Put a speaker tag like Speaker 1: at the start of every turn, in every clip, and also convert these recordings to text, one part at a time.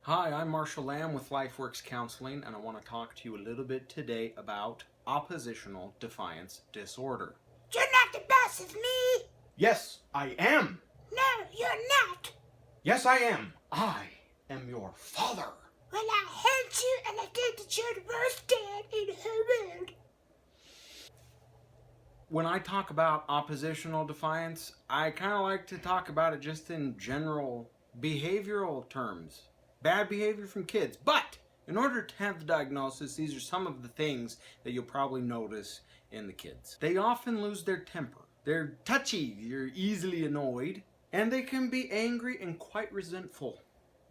Speaker 1: Hi, I'm Marshall Lamb with LifeWorks Counseling, and I want to talk to you a little bit today about oppositional defiance disorder.
Speaker 2: You're not the boss of me!
Speaker 1: Yes, I am!
Speaker 2: No, you're not!
Speaker 1: Yes, I am! I am your father!
Speaker 2: Well, I hate you and I think that you're the worst dad in the whole world.
Speaker 1: When I talk about oppositional defiance, I kind of like to talk about it just in general behavioral terms. Bad behavior from kids. But in order to have the diagnosis, these are some of the things that you'll probably notice in the kids. They often lose their temper. They're touchy, they're easily annoyed, and they can be angry and quite resentful.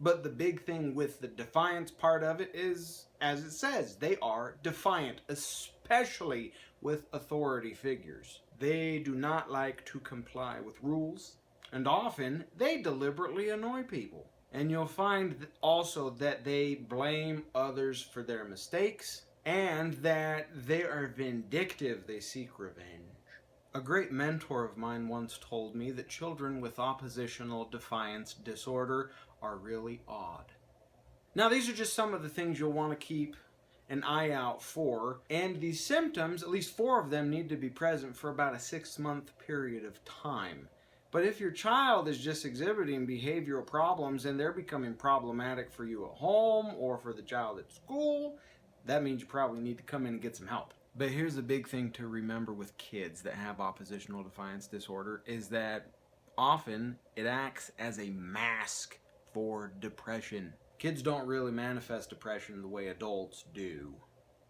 Speaker 1: But the big thing with the defiance part of it is, as it says, they are defiant, especially with authority figures. They do not like to comply with rules, and often they deliberately annoy people. And you'll find also that they blame others for their mistakes, and that they are vindictive, they seek revenge. A great mentor of mine once told me that children with oppositional defiance disorder are really odd. Now, these are just some of the things you'll want to keep an eye out for, and these symptoms, at least 4 of them, need to be present for about a 6-month period of time. But if your child is just exhibiting behavioral problems and they're becoming problematic for you at home or for the child at school, that means you probably need to come in and get some help. But here's the big thing to remember with kids that have oppositional defiance disorder is that often it acts as a mask for depression. Kids don't really manifest depression the way adults do.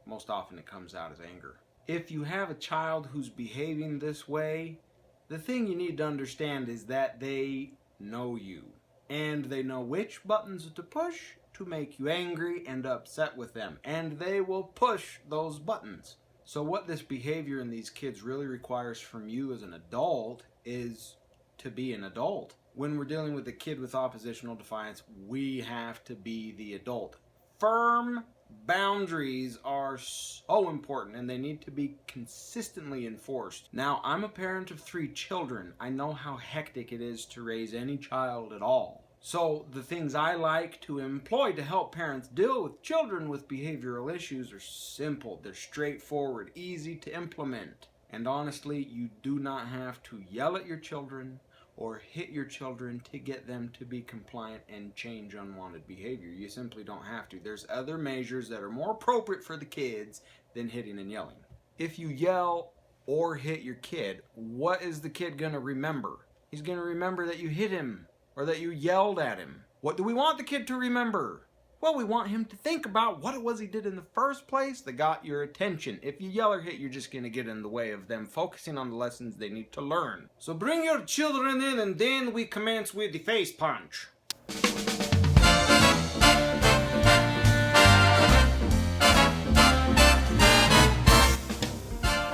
Speaker 1: Most often it comes out as anger. If you have a child who's behaving this way, the thing you need to understand is that they know you. And they know which buttons to push to make you angry and upset with them. And they will push those buttons. So what this behavior in these kids really requires from you as an adult is to be an adult. When we're dealing with a kid with oppositional defiance, we have to be the adult. Firm boundaries are so important, and they need to be consistently enforced. Now, I'm a parent of 3 children. I know how hectic it is to raise any child at all. So the things I like to employ to help parents deal with children with behavioral issues are simple. They're straightforward, easy to implement. And honestly, you do not have to yell at your children or hit your children to get them to be compliant and change unwanted behavior. You simply don't have to. There's other measures that are more appropriate for the kids than hitting and yelling. If you yell or hit your kid, what is the kid going to remember? He's going to remember that you hit him or that you yelled at him. What do we want the kid to remember? Well, we want him to think about what it was he did in the first place that got your attention. If you yell or hit, you're just going to get in the way of them focusing on the lessons they need to learn. So bring your children in and then we commence with the face punch.